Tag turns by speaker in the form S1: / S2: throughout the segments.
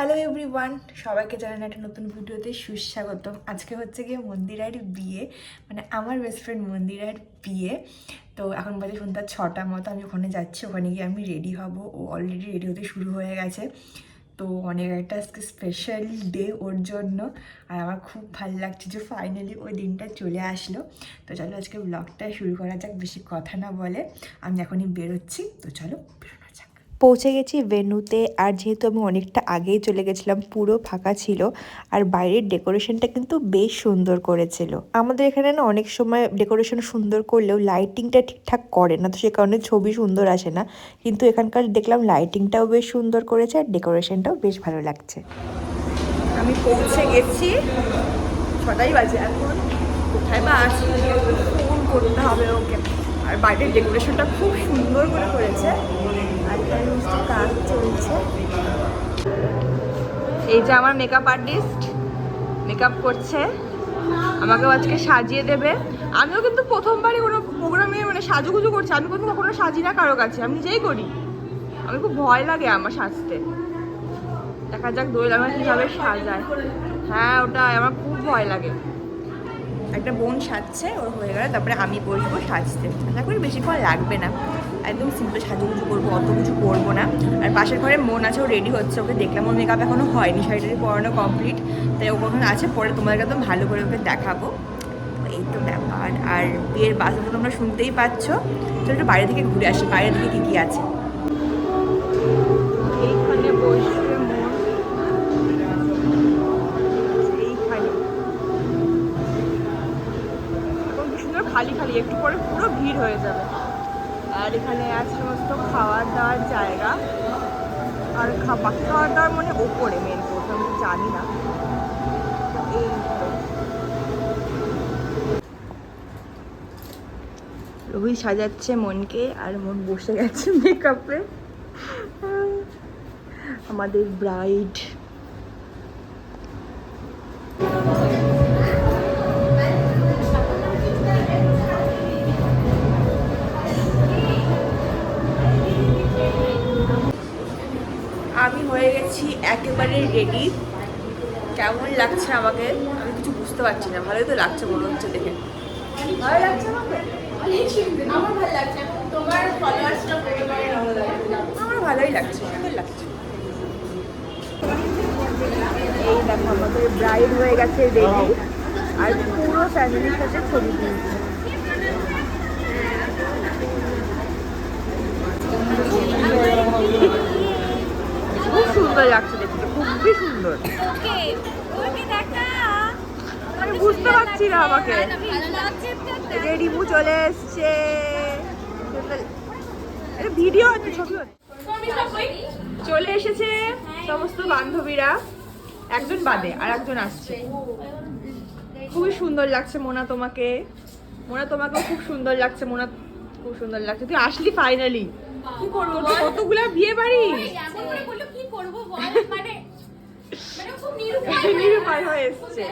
S1: Hello everyone, সবাইকে জানান একটা নতুন ভিডিওতে সুস্বাগতম। আজকে হচ্ছে গিয়ে মন্দিরার বিয়ে, মানে আমার বেস্ট ফ্রেন্ড মন্দিরার বিয়ে। তো এখন বাজে সন্ধ্যা 6টা মতো, আমি ওখানে যাচ্ছি। ওখানে গিয়ে আমি রেডি হব। ও অলরেডি রেডি হতে শুরু হয়ে গেছে। তো অনেক একটা আজকে স্পেশাল ডে ওর জন্য, আর আমার খুব ভালো লাগছে যে ফাইনালি ওই দিনটা চলে আসলো। তো চলো আজকে ব্লগটা শুরু করা যাক, বেশি কথা না বলে। আমি এখনই বেরোচ্ছি, তো চলো বেরোনো যাক। পৌঁছে গেছি ভেন্যুতে, আর যেহেতু আমি অনেকটা আগেই চলে গেছিলাম, পুরো ফাঁকা ছিল। আর বাইরের ডেকোরেশনটা কিন্তু বেশ সুন্দর করেছিল। আমাদের এখানে না অনেক সময় ডেকোরেশন সুন্দর করলেও লাইটিংটা ঠিকঠাক করে না, তো সে কারণে ছবি সুন্দর আসে না। কিন্তু এখানকার দেখলাম লাইটিংটাও বেশ সুন্দর করেছে, আর ডেকোরেশনটাও বেশ ভালো লাগছে। আমি পৌঁছে গেছি, 6টাই বাজে এখন। কোথায় বা আছি, ফোন করতে হবে ওকে। আর বাইরের ডেকোরেশনটা খুব সুন্দর করে করেছে, আর এখানে মিষ্টি কাজ চলছে। এই যে আমার মেকআপ আর্টিস্ট মেকআপ করছে, আমাকেও আজকে সাজিয়ে দেবে। আমিও কিন্তু প্রথমবারই কোনো প্রোগ্রামে মানে সাজুগুজু করছি। আমি কিন্তু কখনো সাজি না কারো কাছে, আমি নিজেই করি। আমি খুব ভয় লাগে আমার সাজতে। দেখা যাক দোল আমার কীভাবে সাজায়। হ্যাঁ, ওটাই আমার খুব ভয় লাগে। একটা বোন সাজছে, ওর হয়ে গেলে তারপরে আমি বসবো সাজতে। আশা করি বেশিক্ষণ লাগবে না, একদম সিম্পল সাজুগুজু করবো, অত কিছু করবো না। আর পাশের ঘরে মন আছে, ও রেডি হচ্ছে। ওকে দেখলাম ওর মেকআপ এখনও হয়নি, শাড়িটারি পরানো কমপ্লিট। তাই ও কখন আছে, পরে তোমাদেরকে একদম ভালো করে ওকে দেখাবো। এই তো ব্যাপার। আর বিয়ের বাসা তো তোমরা শুনতেই পাচ্ছ। তো একটু বাইরে থেকে ঘুরে আসি, বাইরে থেকে কী কী আছে। এইখানে বসবে মন, এইখানে সুন্দর খালি খালি, একটু পরে পুরো ভিড় হয়ে যাবে। আর এখানে আছে সমস্ত খাওয়ার দাওয়ার জায়গা। আর খাওয়ার দাওয়ার মানে ওপরে মেন কোথাও আমি জানি না। এই রোহিত সাজাচ্ছে মনকে, আর মন বসে গেছে মেকআপে। আমাদের ব্রাইড আমি হয়ে গেছি একেবারে রেডি। কেমন লাগছে আমাকে আমি কিছু বুঝতে পারছি না। ভালোই তো লাগছে মনে হচ্ছে দেখে। ভালো লাগছে আমাকে, আমার ভালো লাগছে। তোমার ফলোয়ার্সটা আমার ভালোই লাগছে, সুন্দর লাগছে। এই দেখো আমাদের ব্রাইড হয়ে গেছে রেডি, আর পুরো ফ্যামিলির সাথে ছবি তুলছে। খুব সুন্দর লাগছে দেখতে, খুবই সুন্দর। আমি বুঝতে পারছি না আমাকে। রিমু চলে এসছে, ভিডিও হচ্ছে, ছবি হচ্ছে। চলে এসেছে সমস্ত বান্ধবীরা, একজন বাদে আর একজন আসছে। খুবই সুন্দর লাগছে মোনা তোমাকে, মোনা তোমাকেও খুব সুন্দর লাগছে। মোনা খুব সুন্দর লাগছে, তুই আসলি ফাইনালি। কি করবো, কতগুলা বিয়ে বাড়ি, নিরুপায় হয়ে এসছে।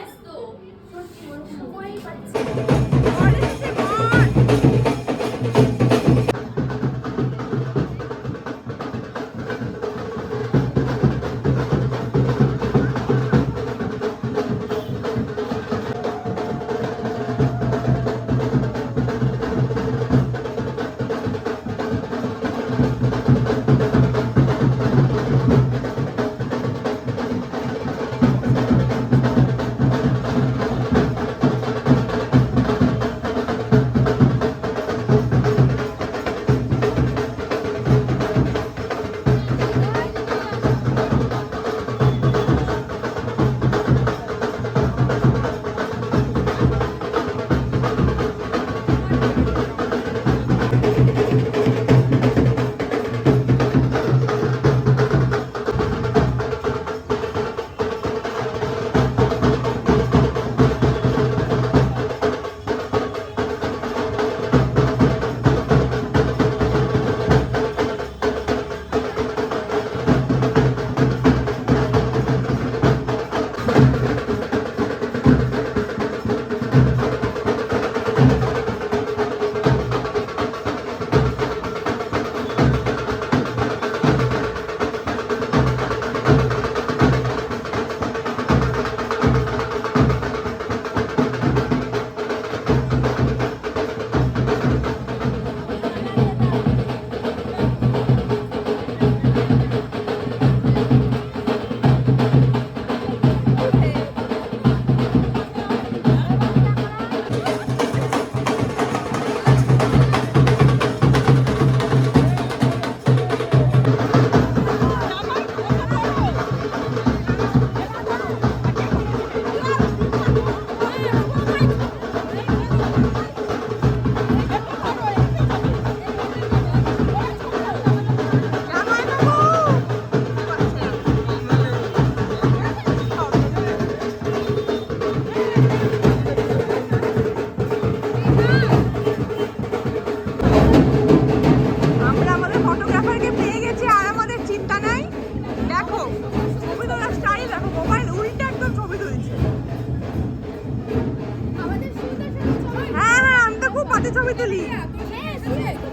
S1: তুলি।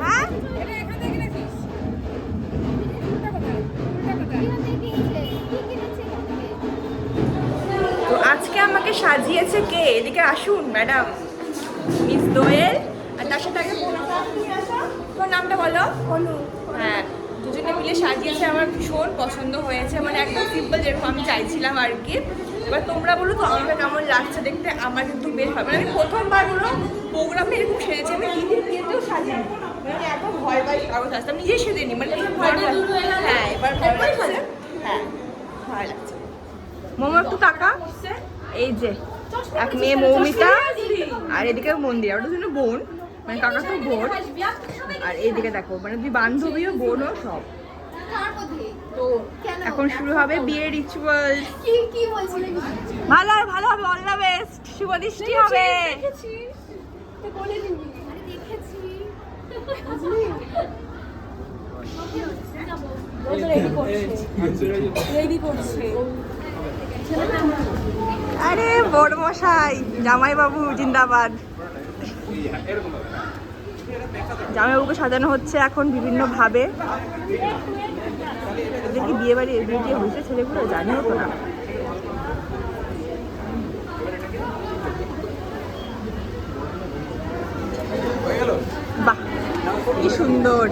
S1: হ্যাঁ তো আজকে আমাকে সাজিয়েছে কে? এদিকে আসুন ম্যাডাম, মিস দোয়েল। আর তার সাথে আগে তোর নামটা বলো। হ্যাঁ, দুজনে মিলে সাজিয়েছে, আমার ভীষণ পছন্দ হয়েছে, মানে একদম সিম্পল যেরকম আমি চাইছিলাম আর কি। এবার তোমরা বলো তো আমাকে কেমন লাগছে দেখতে। আমার কিন্তু বেশ ভালো, মানে আমি প্রথমবার হলো প্রোগ্রামে এরকম সেরেছি, আমি দিদির বিয়েতেও সাজিনি, মানে এত ভয় পাই কারো সাজতে, আমি নিজেই সেজে নি, মানে হ্যাঁ এবার ভয় লাগছে। হ্যাঁ ভয় লাগছে। মোমো একটু টাকা, এই যে এক মেয়ে মৌমিতা, আর এদিকে মন্দির, ওটা জন্য বোন, মানে কাকা তো বোন, আর এইদিকে দেখো মানে তুই বান্ধবীও বোনও সব। তো এখন শুরু হবে বিয়ের রিচুয়াল। ভালো হবে, ভালো হবে, অল দ্য বেস্ট, শুভ দৃষ্টি হবে। আরে বড় মশাই, জামাই বাবু জিন্দাবাদ। জামাইবাবুকে সাজানো হচ্ছে এখন বিভিন্ন ভাবে। এদের কি বিয়ে বাড়ি বিয়ে হয়েছে ছেলেগুলো, জানিও তো না। বাহ কি সুন্দর।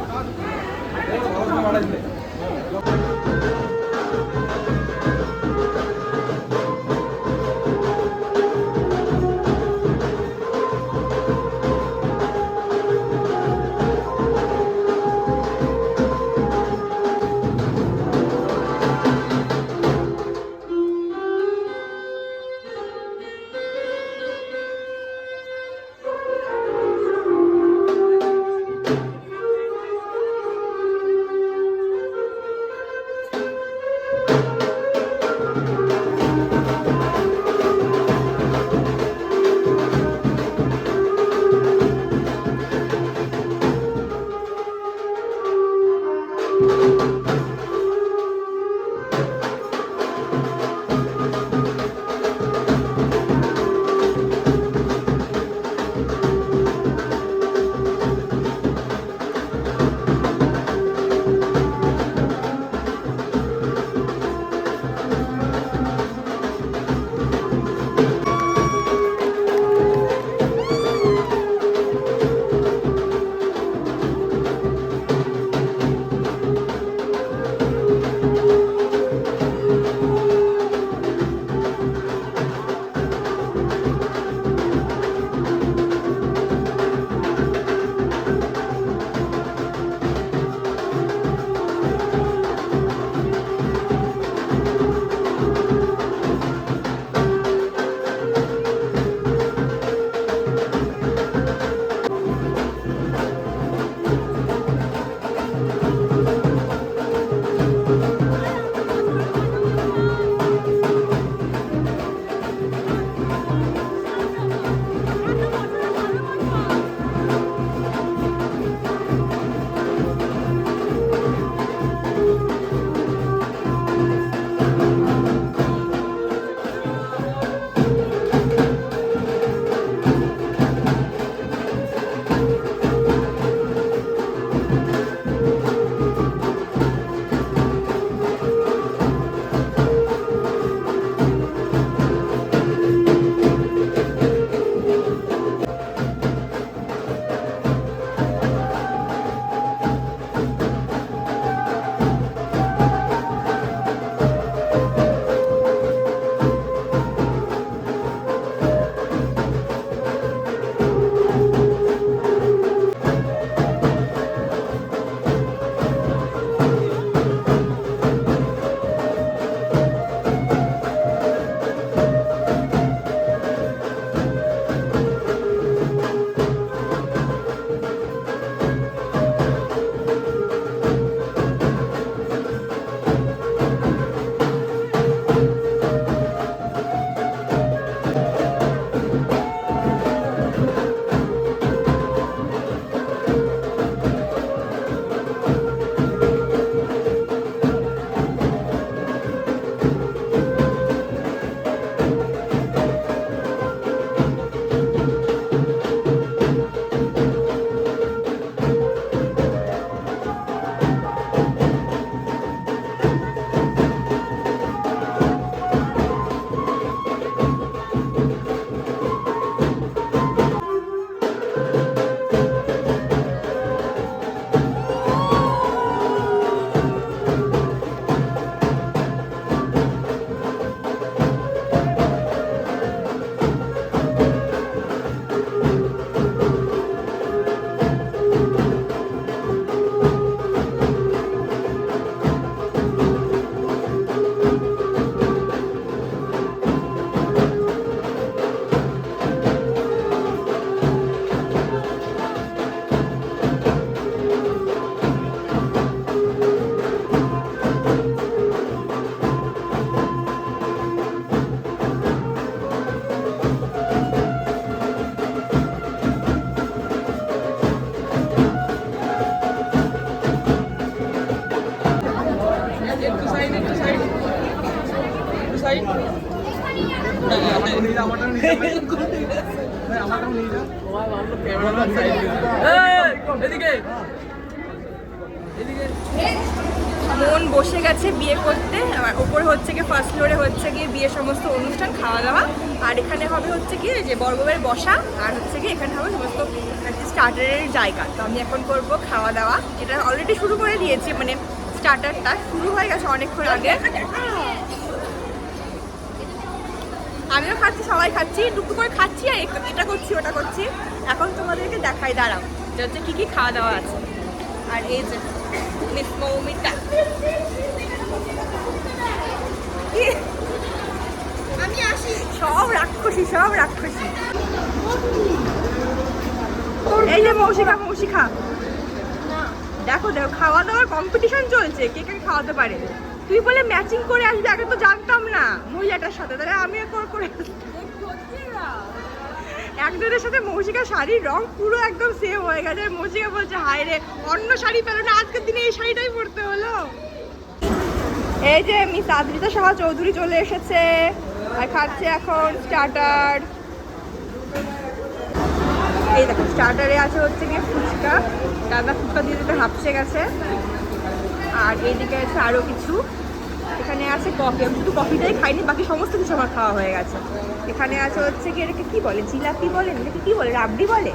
S1: মন বসে গেছে বিয়ে করতে। আর ওপরে হচ্ছে গিয়ে ফার্স্ট ফ্লোরে হচ্ছে গিয়ে বিয়ের সমস্ত অনুষ্ঠান, খাওয়া দাওয়া। আর এখানে হবে হচ্ছে কি যে বরবউয়ের বসা, আর হচ্ছে কি এখানে হবে সমস্ত স্টার্টারের জায়গা। তো আমি এখন করব খাওয়া দাওয়া, যেটা অলরেডি শুরু করে দিয়েছি, মানে স্টার্টারটা শুরু হয়ে গেছে অনেকক্ষণ আগে। আমিও খাচ্ছি, সবাই খাচ্ছি, টুকটুক করে খাচ্ছি, আর এটা করছি ওটা করছি। এখন তোমাদেরকে দেখাই, দাঁড়াও, যে হচ্ছে কী কী খাওয়া দাওয়া আছে। আর এই যে মিস মৌমিতা, আমি আসি, সব রাক্ষসী, সব রাক্ষসী। এই যে মৌসিকা, মৌসিকা দেখো দেখো, খাওয়া দাওয়ার কম্পিটিশন চলছে, কে কে খাওয়াতে পারে। তুই বলে ম্যাচিং করে আসবি, আগে তো জানতাম না মহিলাটার সাথে, তাহলে আমি করে একজনের সাথে মৌসিকা শাড়ির রং পুরো একদম সেম হয়ে গেছে। মৌসিকা বলছে হায় রে, অন্য শাড়ি পেলো না, আজকের দিনে এই শাড়িটাই পরতে হলো। এই যে মিস আদ্রিতা সাহা চৌধুরী চলে এসেছে আর খাচ্ছে এখন স্টার্টার। এই দেখো স্টার্টারে আছে হচ্ছে গিয়ে ফুচকা, দাদা ফুচকা দিয়ে দিতে হাঁপসে গেছে। আর এইদিকে আছে আরও কিছু, এখানে আছে কফি, আমি শুধু কফিটাই খাইনি, বাকি সমস্ত কিছু আমার খাওয়া হয়ে গেছে। এখানে আছে হচ্ছে কি, এটাকে কী বলে, জিলাপি বলে, এটাকে কী বলে, রাবড়ি বলে,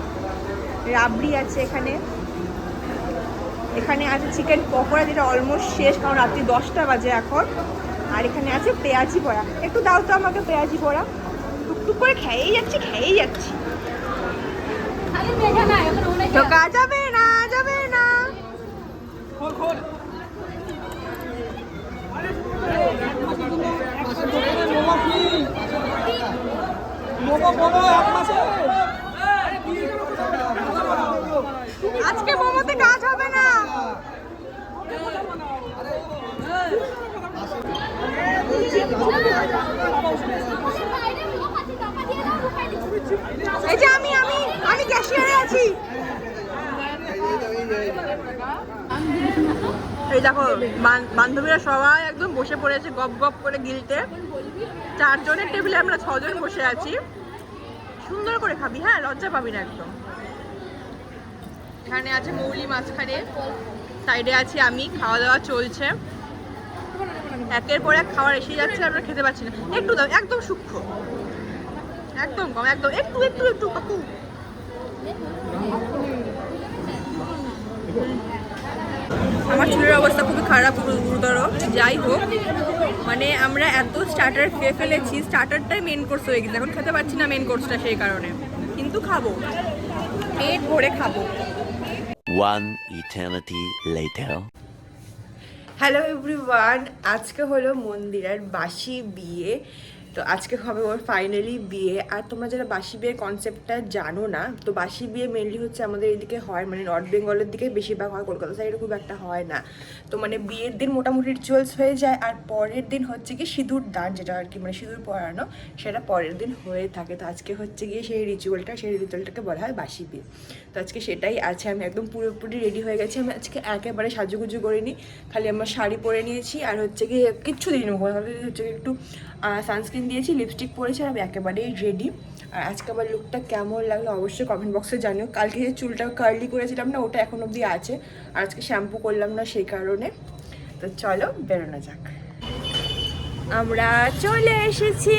S1: রাবড়ি আছে এখানে। এখানে আছে চিকেন পকোড়া, যেটা অলমোস্ট শেষ, কারণ রাত্রি 10টা বাজে এখন। আর এখানে আছে পেঁয়াজি পোড়া, একটু দাও তো আমাকে পেঁয়াজি পোড়া। টুকটুক করে খেয়েই যাচ্ছি, খেয়েই যাচ্ছি। ঢোকা যাবে না, যাবে না। আজকে মোমোতে কাজ হবে না। এই যে আমি আমি আমি ক্যাশিয়ারে আছি। এই দেখো বান্ধবীরা সবাই একদম বসে পড়েছে গপ গপ করে গিলতে। 4 জনের টেবিলে আমরা 6 জন বসে আছি। সুন্দর করে খাবি, হ্যাঁ, লজ্জা পাবি না একদম। এখানে আছে মৌলি মাঝখানে, সাইডে আছি আমি, খাওয়া দাওয়া চলছে। একের পর এক খাবার এসে যাচ্ছে, আমরা খেতে পারছি না। একটু দাও, একদম সূক্ষ্ম, একদম কম, একদম একটু একটু একটু কাকু। আমার চুলের অবস্থা খুবই খারাপ, গুরুতর। যাই হোক, মানে আমরা এত স্টার্টার খেয়ে ফেলেছি, স্টার্টারটাই মেন কোর্স হয়ে গেছে, এখন খেতে পারছি না মেন কোর্সটা, সেই কারণে। কিন্তু খাবো, পেট ভরে খাবো।
S2: One eternity later.
S1: Hello everyone, আজকে হলো মন্দিরার বাসি বিয়ে। তো আজকে হবে ওর ফাইনালি বিয়ে। আর তোমরা যারা বাসি বিয়ের কনসেপ্টটা জানো না, তো বাসি বিয়ে মেনলি হচ্ছে আমাদের এদিকে হয়, মানে নর্থ বেঙ্গলের দিকে বেশিরভাগ হয়, কলকাতা সাইডে খুব একটা হয় না। তো মানে বিয়ের দিন মোটামুটি রিচুয়ালস হয়ে যায়, আর পরের দিন হচ্ছে কি সিঁদুর দান, যেটা আর কি মানে সিঁদুর পরানো, সেটা পরের দিন হয়ে থাকে। তো আজকে হচ্ছে গিয়ে সেই রিচুয়ালটাকে বলা হয় বাসি বিয়ে। তো আজকে সেটাই আছে। আমি একদম পুরোপুরি রেডি হয়ে গেছি। আমি আজকে একেবারে সাজুগুজু করিনি, খালি আমার শাড়ি পরে নিয়েছি, আর হচ্ছে গিয়ে কিচ্ছু দিইনি, হচ্ছে একটু সানস্ক্রিন দিয়েছি, লিপস্টিক পরেছি, আর আমি একেবারেই রেডি। আর আজকে আমার লুকটা কেমন লাগলো অবশ্যই কমেন্ট বক্সে জানিও। কালকে যে চুলটা কার্লি করেছিলাম না, ওটা এখন অবধি আছে, আর আজকে শ্যাম্পু করলাম না সেই কারণে। তো চলো বেরোনো যাক। আমরা চলে এসেছি,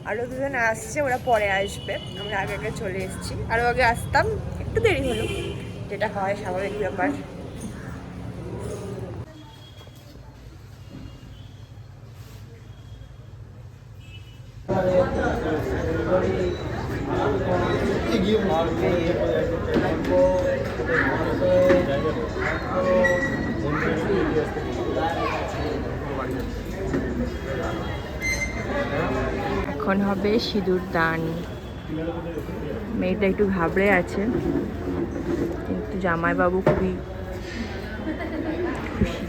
S1: আরও দুজন আসছে, ওরা পরে আসবে, আমরা আগে আগে চলে এসেছি। আরও আগে আসতাম, একটু দেরি হলো, যেটা হয় স্বাভাবিক ব্যাপার। এখন হবে সিঁদুর দান। মেয়েটা একটু ঘাবড়ে আছে, কিন্তু জামাইবাবু খুবই খুশি।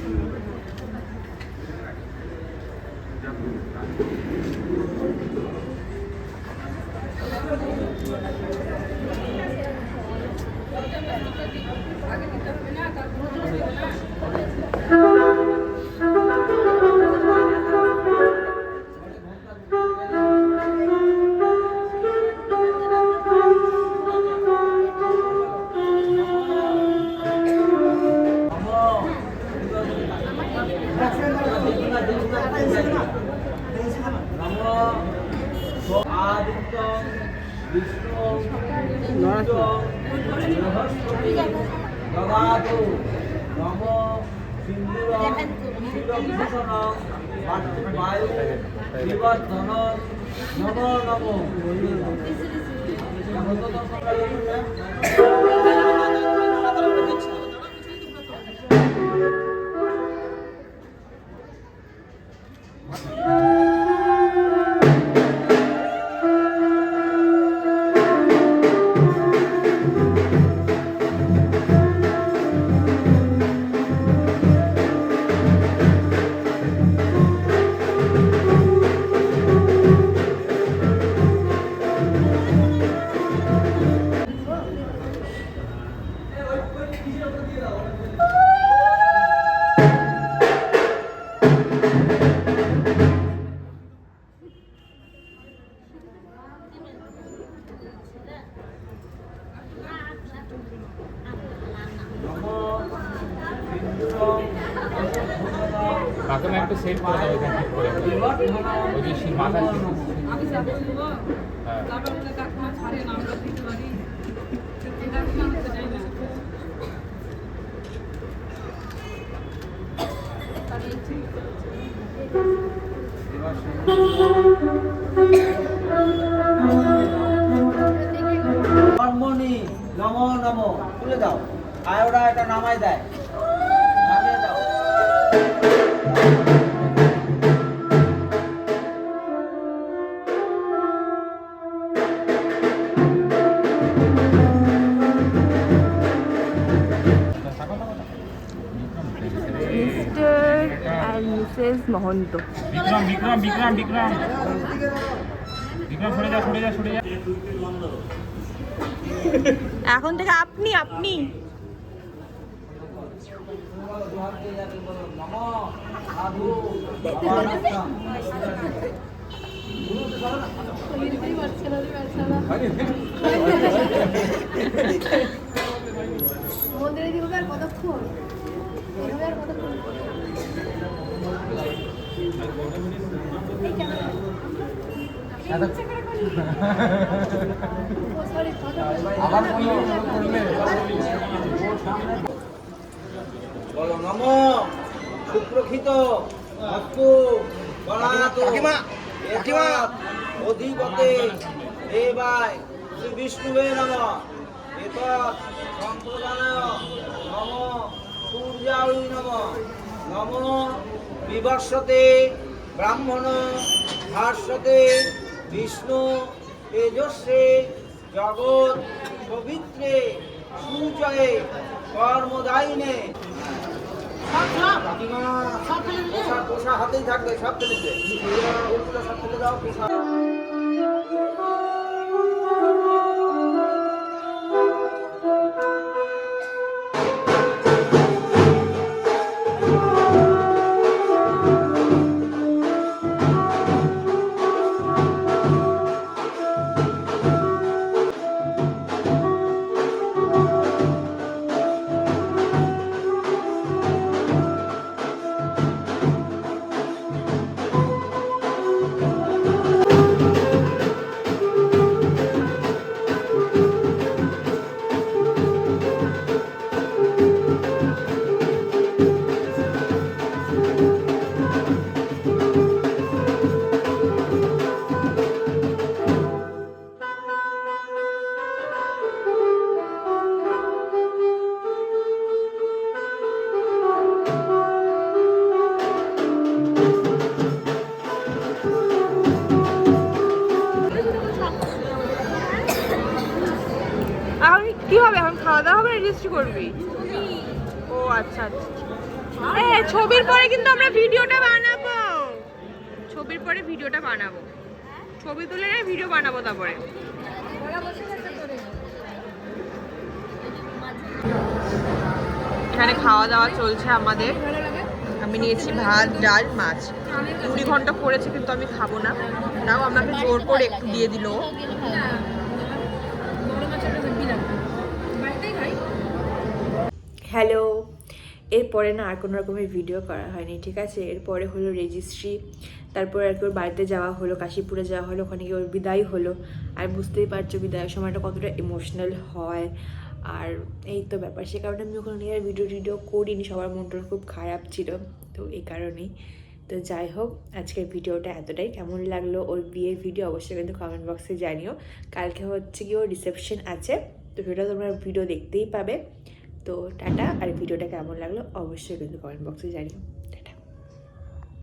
S3: কাকে না একটু সেট করে দাও এখানে করে ওই যে মাথা
S4: আমি যাবো হ্যাঁ তারপর বলে কাকুমা ছাড়ে না আমরা দিতে পারি এটা কি আমি তো যাই না
S5: কর্মণি নমো নমো তুলে দাও আয়োরা এটা নামাই দেয় নামিয়ে দাও
S1: mister and missus Mahanta.
S3: Vikram Vikram Vikram Vikram Vikram সরে যা সরে যা সরে যা
S1: এখন থেকে আপনি আপনি
S5: নমো সাধু ভগবানস্তাম
S6: মন্দিরে দিব আর কতক্ষণ আর কতক্ষণ
S5: আবার বলো নমো সুপ্রক্ষিত অস্তু বনাতো কাকিমা অধিপতে দেবায় শ্রী বিষ্ণুবে নমঃ এতৎ সম্প্রদানায় নমো সূর্যায় নমঃ নমো বিবর্ষতে ব্রাহ্মণ ভাস্বতে বিষ্ণু তেজস্বে জগৎ পবিত্রে সূচয়ে কর্মদায়িনে পোশাক হাতেই থাকবে সব ফেলে দিবে ওগুলো সব ফেলে দাও পোশাক
S1: এখন কি হবে? এখন খাওয়া দাওয়া হবে, রেজিস্ট্রি করবি? ও আচ্ছা আচ্ছা। ছবির পরে কিন্তু আমরা ভিডিওটা বানাবো, ছবির পরে ভিডিওটা বানাবো, ছবি তুলে ভিডিও বানাবো তারপরে। এখানে খাওয়া দাওয়া চলছে আমাদের। আমি নিয়েছি ভাত ডাল মাছ, 2 ঘন্টা পড়েছে কিন্তু আমি খাবো না, তাও আমাকে জোর করে একটু দিয়ে দিল। হ্যালো, এরপরে না আর কোনো রকমের ভিডিও করা হয়নি, ঠিক আছে। এরপরে হলো রেজিস্ট্রি, তারপরে আর কি ওর বাড়িতে যাওয়া হলো, কাশীপুরে যাওয়া হলো, ওখানে গিয়ে ওর বিদায় হলো। আর বুঝতেই পারছো বিদায়ের সময়টা কতটা ইমোশনাল হয়। আর এই তো ব্যাপার, সে কারণে আমি ওখানে নিয়ে আর ভিডিও করিনি, সবার মনটা খুব খারাপ ছিল, তো এই কারণেই। তো যাই হোক, আজকের ভিডিওটা এতটাই। কেমন লাগলো ওর বিয়ের ভিডিও অবশ্যই কিন্তু কমেন্ট বক্সে জানিও। কালকে হচ্ছে কি ওর রিসেপশন আছে, তো সেটা তোমরা ভিডিও দেখতেই পাবে। তো টাটা, আর ভিডিওটা কেমন লাগলো অবশ্যই কিন্তু কমেন্ট বক্সে জানিও।